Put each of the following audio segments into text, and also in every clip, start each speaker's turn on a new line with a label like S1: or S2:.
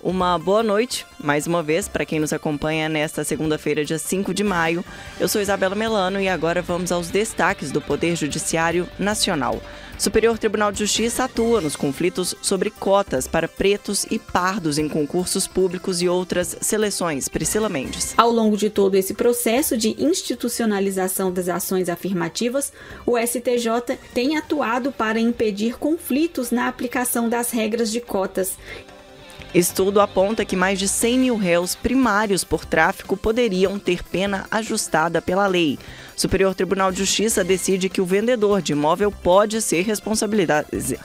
S1: Uma boa noite, mais uma vez, para quem nos acompanha nesta segunda-feira, dia 5 de maio. Eu sou Isabela Melano e agora vamos aos destaques do Poder Judiciário Nacional. Superior Tribunal de Justiça atua nos conflitos sobre cotas para pretos e pardos em concursos públicos e outras seleções. Priscila Mendes.
S2: Ao longo de todo esse processo de institucionalização das ações afirmativas, o STJ tem atuado para impedir conflitos na aplicação das regras de cotas.
S1: Estudo aponta que mais de 100 mil réus primários por tráfico poderiam ter pena ajustada pela lei. Superior Tribunal de Justiça decide que o vendedor de imóvel pode ser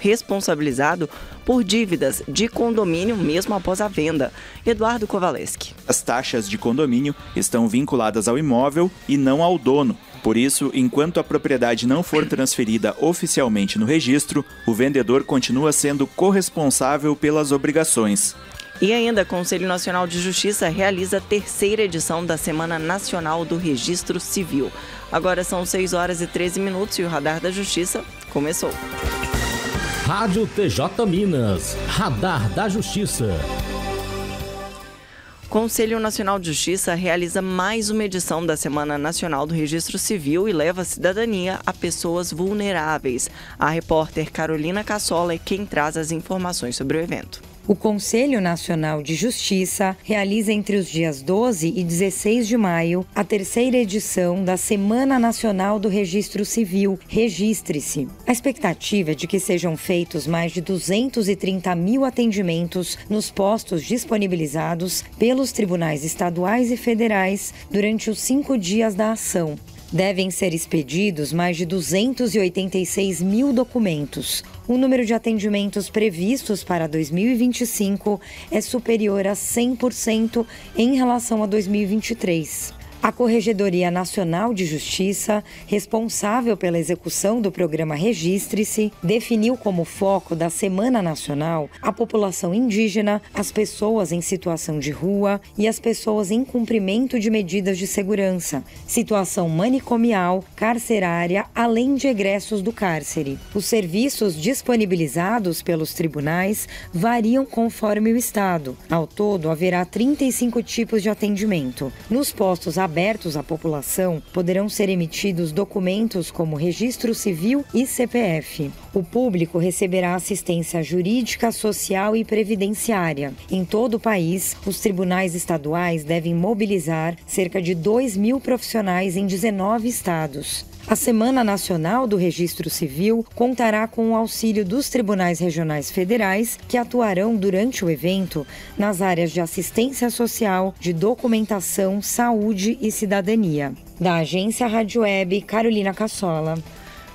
S1: responsabilizado por dívidas de condomínio mesmo após a venda. Eduardo Kovaleski.
S3: As taxas de condomínio estão vinculadas ao imóvel e não ao dono. Por isso, enquanto a propriedade não for transferida oficialmente no registro, o vendedor continua sendo corresponsável pelas obrigações.
S1: E ainda, o Conselho Nacional de Justiça realiza a terceira edição da Semana Nacional do Registro Civil. Agora são 6 horas e 13 minutos e o Radar da Justiça começou.
S4: Rádio TJ Minas, Radar da Justiça.
S1: O Conselho Nacional de Justiça realiza mais uma edição da Semana Nacional do Registro Civil e leva a cidadania a pessoas vulneráveis. A repórter Carolina Cassola é quem traz as informações sobre o evento.
S5: O Conselho Nacional de Justiça realiza entre os dias 12 e 16 de maio a terceira edição da Semana Nacional do Registro Civil, Registre-se. A expectativa é de que sejam feitos mais de 230 mil atendimentos nos postos disponibilizados pelos tribunais estaduais e federais durante os 5 dias da ação. Devem ser expedidos mais de 286 mil documentos. O número de atendimentos previstos para 2025 é superior a 100% em relação a 2023. A Corregedoria Nacional de Justiça, responsável pela execução do programa Registre-se, definiu como foco da Semana Nacional a população indígena, as pessoas em situação de rua e as pessoas em cumprimento de medidas de segurança, situação manicomial, carcerária, além de egressos do cárcere. Os serviços disponibilizados pelos tribunais variam conforme o estado. Ao todo, haverá 35 tipos de atendimento. Nos postos abertos à população, poderão ser emitidos documentos como registro civil e CPF. O público receberá assistência jurídica, social e previdenciária. Em todo o país, os tribunais estaduais devem mobilizar cerca de 2 mil profissionais em 19 estados. A Semana Nacional do Registro Civil contará com o auxílio dos tribunais regionais federais, que atuarão durante o evento nas áreas de assistência social, de documentação, saúde e cidadania. Da agência Rádio Web, Carolina Cassola.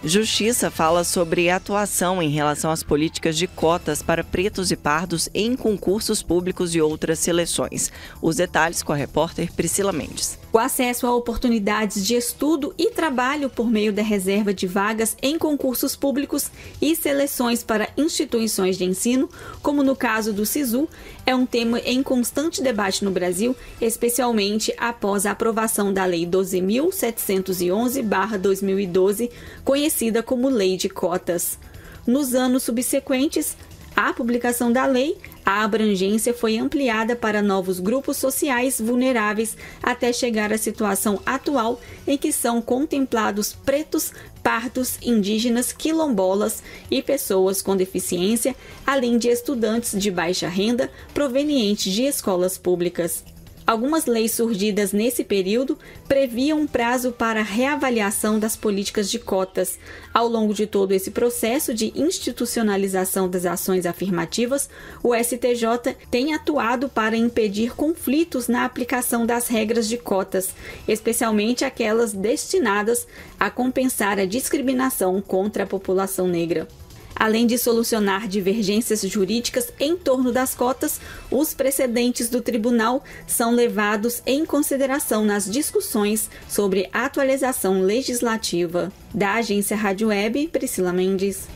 S1: Justiça fala sobre atuação em relação às políticas de cotas para pretos e pardos em concursos públicos e outras seleções. Os detalhes com a repórter Priscila Mendes.
S2: O acesso a oportunidades de estudo e trabalho por meio da reserva de vagas em concursos públicos e seleções para instituições de ensino, como no caso do SISU, é um tema em constante debate no Brasil, especialmente após a aprovação da Lei 12.711/2012, conhecida como Lei de Cotas. Nos anos subsequentes à publicação da lei, a abrangência foi ampliada para novos grupos sociais vulneráveis até chegar à situação atual em que são contemplados pretos, pardos, indígenas, quilombolas e pessoas com deficiência, além de estudantes de baixa renda provenientes de escolas públicas. Algumas leis surgidas nesse período previam um prazo para reavaliação das políticas de cotas. Ao longo de todo esse processo de institucionalização das ações afirmativas, o STJ tem atuado para impedir conflitos na aplicação das regras de cotas, especialmente aquelas destinadas a compensar a discriminação contra a população negra. Além de solucionar divergências jurídicas em torno das cotas, os precedentes do tribunal são levados em consideração nas discussões sobre a atualização legislativa. Da agência Rádio Web, Priscila Mendes.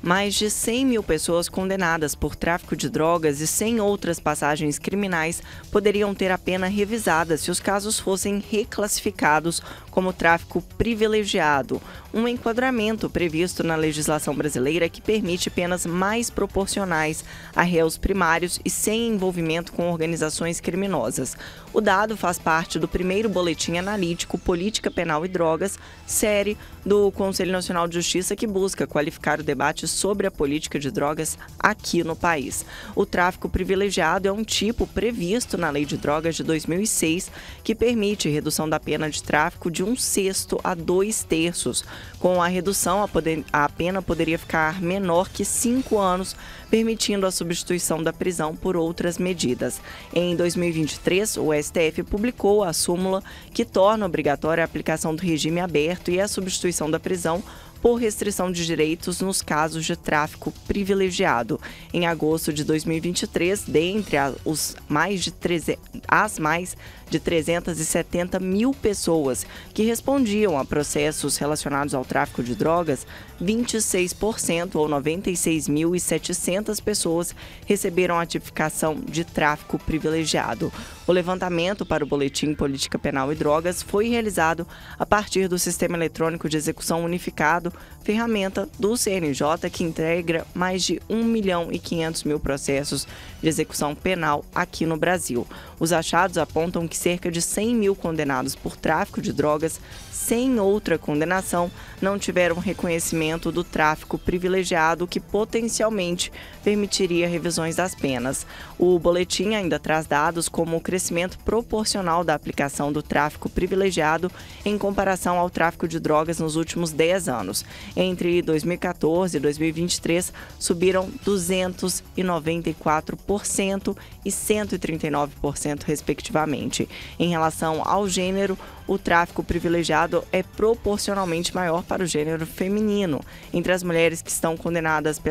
S1: Mais de 100 mil pessoas condenadas por tráfico de drogas e 100 outras passagens criminais poderiam ter a pena revisada se os casos fossem reclassificados como tráfico privilegiado, um enquadramento previsto na legislação brasileira que permite penas mais proporcionais a réus primários e sem envolvimento com organizações criminosas. O dado faz parte do primeiro boletim analítico Política Penal e Drogas, série do Conselho Nacional de Justiça, que busca qualificar o debate sobre a política de drogas aqui no país. O tráfico privilegiado é um tipo previsto na Lei de Drogas de 2006, que permite redução da pena de tráfico de 1/6 a 2/3. Com a redução, a pena poderia ficar menor que 5 anos, permitindo a substituição da prisão por outras medidas. Em 2023, o STF publicou a súmula que torna obrigatória a aplicação do regime aberto e a substituição da prisão por restrição de direitos nos casos de tráfico privilegiado. Em agosto de 2023, dentre as mais de 370 mil pessoas que respondiam a processos relacionados ao tráfico de drogas, 26% ou 96.700 pessoas receberam a tipificação de tráfico privilegiado. O levantamento para o Boletim Política Penal e Drogas foi realizado a partir do Sistema Eletrônico de Execução Unificado, ferramenta do CNJ que integra mais de 1.500.000 processos de execução penal aqui no Brasil. Os achados apontam que cerca de 100 mil condenados por tráfico de drogas sem outra condenação não tiveram reconhecimento do tráfico privilegiado, que potencialmente permitiria revisões das penas. O boletim ainda traz dados como o crescimento proporcional da aplicação do tráfico privilegiado em comparação ao tráfico de drogas nos últimos 10 anos. Entre 2014 e 2023, subiram 294% e 139%, respectivamente. Em relação ao gênero, o tráfico privilegiado é proporcionalmente maior para o gênero feminino. Entre as mulheres que estão condenadas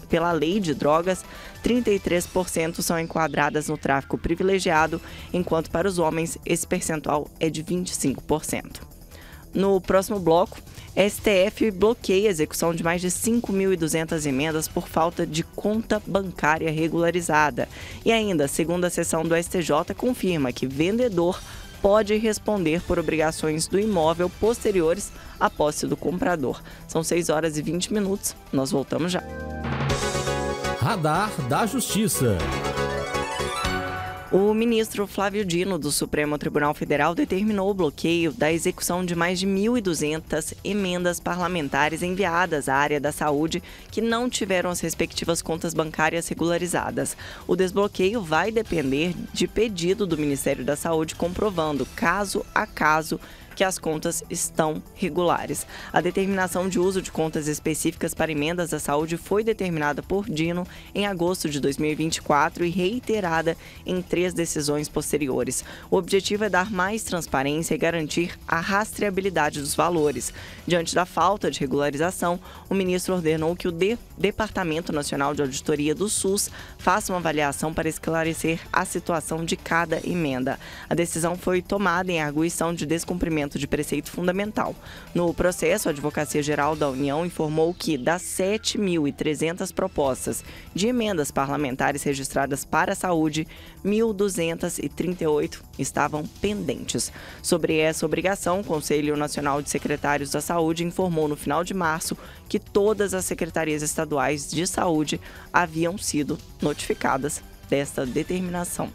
S1: pela lei de drogas, 33% são enquadradas no tráfico privilegiado, enquanto para os homens esse percentual é de 25%. No próximo bloco, STF bloqueia a execução de mais de 5.200 emendas por falta de conta bancária regularizada. E ainda, a segunda sessão do STJ confirma que vendedor pode responder por obrigações do imóvel posteriores à posse do comprador. São 6h20, nós voltamos já.
S4: Radar da Justiça.
S1: O ministro Flávio Dino, do Supremo Tribunal Federal, determinou o bloqueio da execução de mais de 1.200 emendas parlamentares enviadas à área da saúde que não tiveram as respectivas contas bancárias regularizadas. O desbloqueio vai depender de pedido do Ministério da Saúde, comprovando, caso a caso, que as contas estão regulares. A determinação de uso de contas específicas para emendas da saúde foi determinada por Dino em agosto de 2024 e reiterada em 3 decisões posteriores. O objetivo é dar mais transparência e garantir a rastreabilidade dos valores. Diante da falta de regularização, o ministro ordenou que o Departamento Nacional de Auditoria do SUS faça uma avaliação para esclarecer a situação de cada emenda. A decisão foi tomada em arguição de descumprimento de preceito fundamental. No processo, a Advocacia Geral da União informou que, das 7.300 propostas de emendas parlamentares registradas para a saúde, 1.238 estavam pendentes. Sobre essa obrigação, o Conselho Nacional de Secretários da Saúde informou no final de março que todas as secretarias estaduais de saúde haviam sido notificadas desta determinação.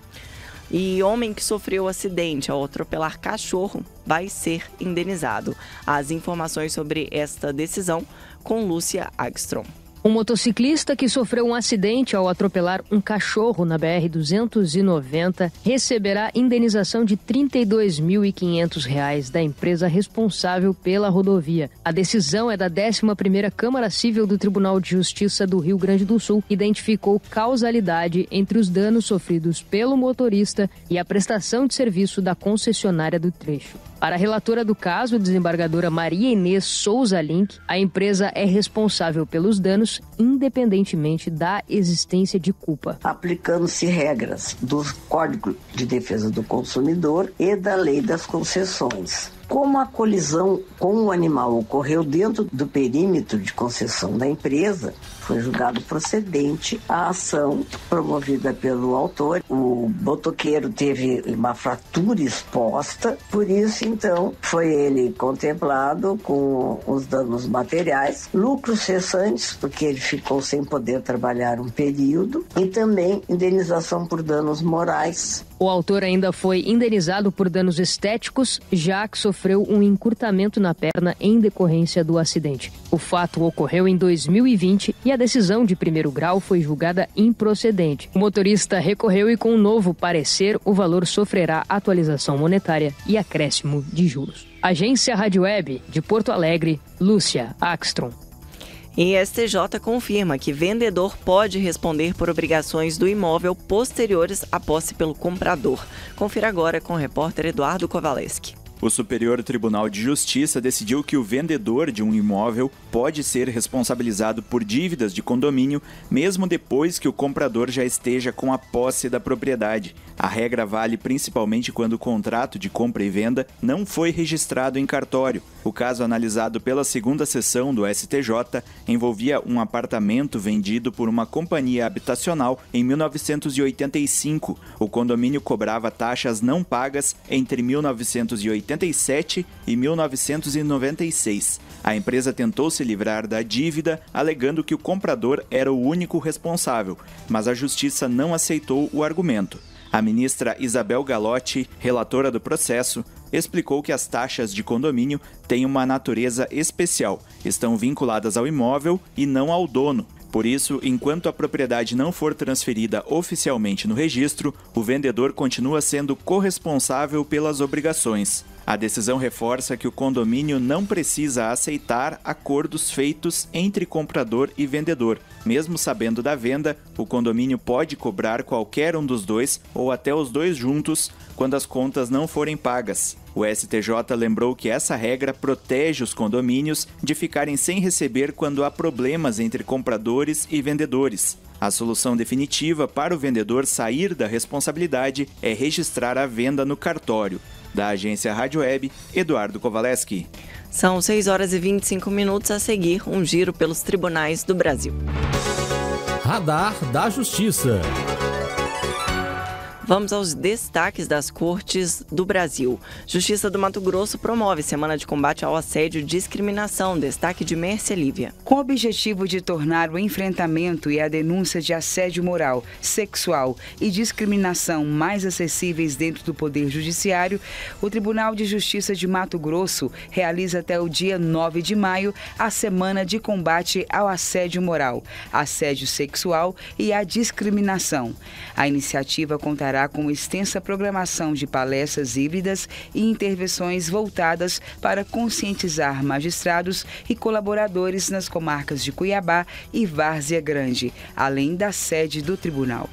S1: E homem que sofreu acidente ao atropelar cachorro vai ser indenizado. As informações sobre esta decisão com Lúcia Agstrom.
S6: Um motociclista que sofreu um acidente ao atropelar um cachorro na BR-290 receberá indenização de R$ 32.500 da empresa responsável pela rodovia. A decisão é da 11ª Câmara Civil do Tribunal de Justiça do Rio Grande do Sul, que identificou causalidade entre os danos sofridos pelo motorista e a prestação de serviço da concessionária do trecho. Para a relatora do caso, a desembargadora Maria Inês Souza Link, a empresa é responsável pelos danos, independentemente da existência de culpa.
S7: Aplicando-se regras do Código de Defesa do Consumidor e da Lei das Concessões. Como a colisão com o animal ocorreu dentro do perímetro de concessão da empresa, foi julgado procedente a ação promovida pelo autor. O motoqueiro teve uma fratura exposta, por isso, então, foi ele contemplado com os danos materiais, lucros cessantes, porque ele ficou sem poder trabalhar um período, e também indenização por danos morais.
S6: O autor ainda foi indenizado por danos estéticos, já que sofreu um encurtamento na perna em decorrência do acidente. O fato ocorreu em 2020 e a decisão de primeiro grau foi julgada improcedente. O motorista recorreu e, com um novo parecer, o valor sofrerá atualização monetária e acréscimo de juros. Agência Rádio Web de Porto Alegre, Lúcia Axtron.
S1: E STJ confirma que vendedor pode responder por obrigações do imóvel posteriores à posse pelo comprador. Confira agora com o repórter Eduardo Kovaleski.
S3: O Superior Tribunal de Justiça decidiu que o vendedor de um imóvel pode ser responsabilizado por dívidas de condomínio, mesmo depois que o comprador já esteja com a posse da propriedade. A regra vale principalmente quando o contrato de compra e venda não foi registrado em cartório. O caso analisado pela segunda sessão do STJ envolvia um apartamento vendido por uma companhia habitacional em 1985. O condomínio cobrava taxas não pagas entre 1987 e 1996. A empresa tentou se livrar da dívida, alegando que o comprador era o único responsável, mas a justiça não aceitou o argumento. A ministra Isabel Galotti, relatora do processo, explicou que as taxas de condomínio têm uma natureza especial, estão vinculadas ao imóvel e não ao dono. Por isso, enquanto a propriedade não for transferida oficialmente no registro, o vendedor continua sendo corresponsável pelas obrigações. A decisão reforça que o condomínio não precisa aceitar acordos feitos entre comprador e vendedor. Mesmo sabendo da venda, o condomínio pode cobrar qualquer um dos dois ou até os dois juntos quando as contas não forem pagas. O STJ lembrou que essa regra protege os condomínios de ficarem sem receber quando há problemas entre compradores e vendedores. A solução definitiva para o vendedor sair da responsabilidade é registrar a venda no cartório. Da agência Rádio Web, Eduardo Kovaleski.
S1: São 6 horas e 25 minutos. A seguir, um giro pelos tribunais do Brasil.
S4: Radar da Justiça.
S1: Vamos aos destaques das cortes do Brasil. Justiça do Mato Grosso promove Semana de Combate ao Assédio e Discriminação. Destaque de Mércia Lívia.
S8: Com o objetivo de tornar o enfrentamento e a denúncia de assédio moral, sexual e discriminação mais acessíveis dentro do Poder Judiciário, o Tribunal de Justiça de Mato Grosso realiza até o dia 9 de maio a Semana de Combate ao Assédio Moral, Assédio Sexual e a Discriminação. A iniciativa contará com extensa programação de palestras híbridas e intervenções voltadas para conscientizar magistrados e colaboradores nas comarcas de Cuiabá e Várzea Grande, além da sede do tribunal.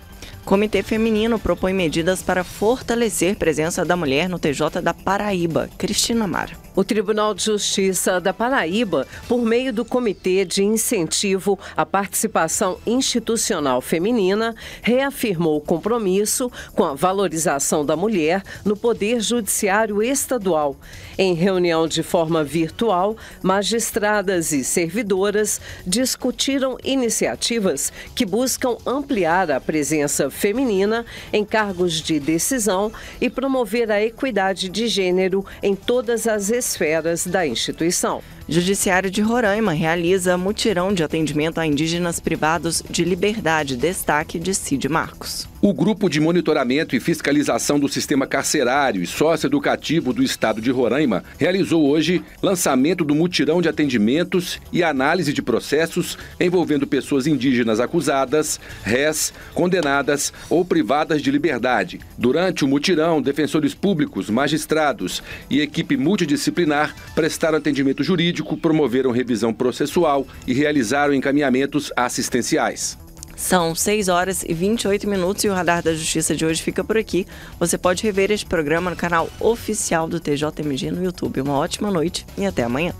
S1: Comitê Feminino propõe medidas para fortalecer a presença da mulher no TJ da Paraíba. Cristina Mara.
S9: O Tribunal de Justiça da Paraíba, por meio do Comitê de Incentivo à Participação Institucional Feminina, reafirmou o compromisso com a valorização da mulher no Poder Judiciário Estadual. Em reunião de forma virtual, magistradas e servidoras discutiram iniciativas que buscam ampliar a presença feminina em cargos de decisão e promover a equidade de gênero em todas as esferas da instituição.
S1: Judiciário de Roraima realiza mutirão de atendimento a indígenas privados de liberdade. Destaque de Cid Marcos.
S10: O Grupo de Monitoramento e Fiscalização do Sistema Carcerário e Socioeducativo do Estado de Roraima realizou hoje lançamento do mutirão de atendimentos e análise de processos envolvendo pessoas indígenas acusadas, rés, condenadas ou privadas de liberdade. Durante o mutirão, defensores públicos, magistrados e equipe multidisciplinar prestaram atendimento jurídico, promoveram revisão processual e realizaram encaminhamentos assistenciais.
S1: São 6 horas e 28 minutos e o Radar da Justiça de hoje fica por aqui. Você pode rever este programa no canal oficial do TJMG no YouTube. Uma ótima noite e até amanhã.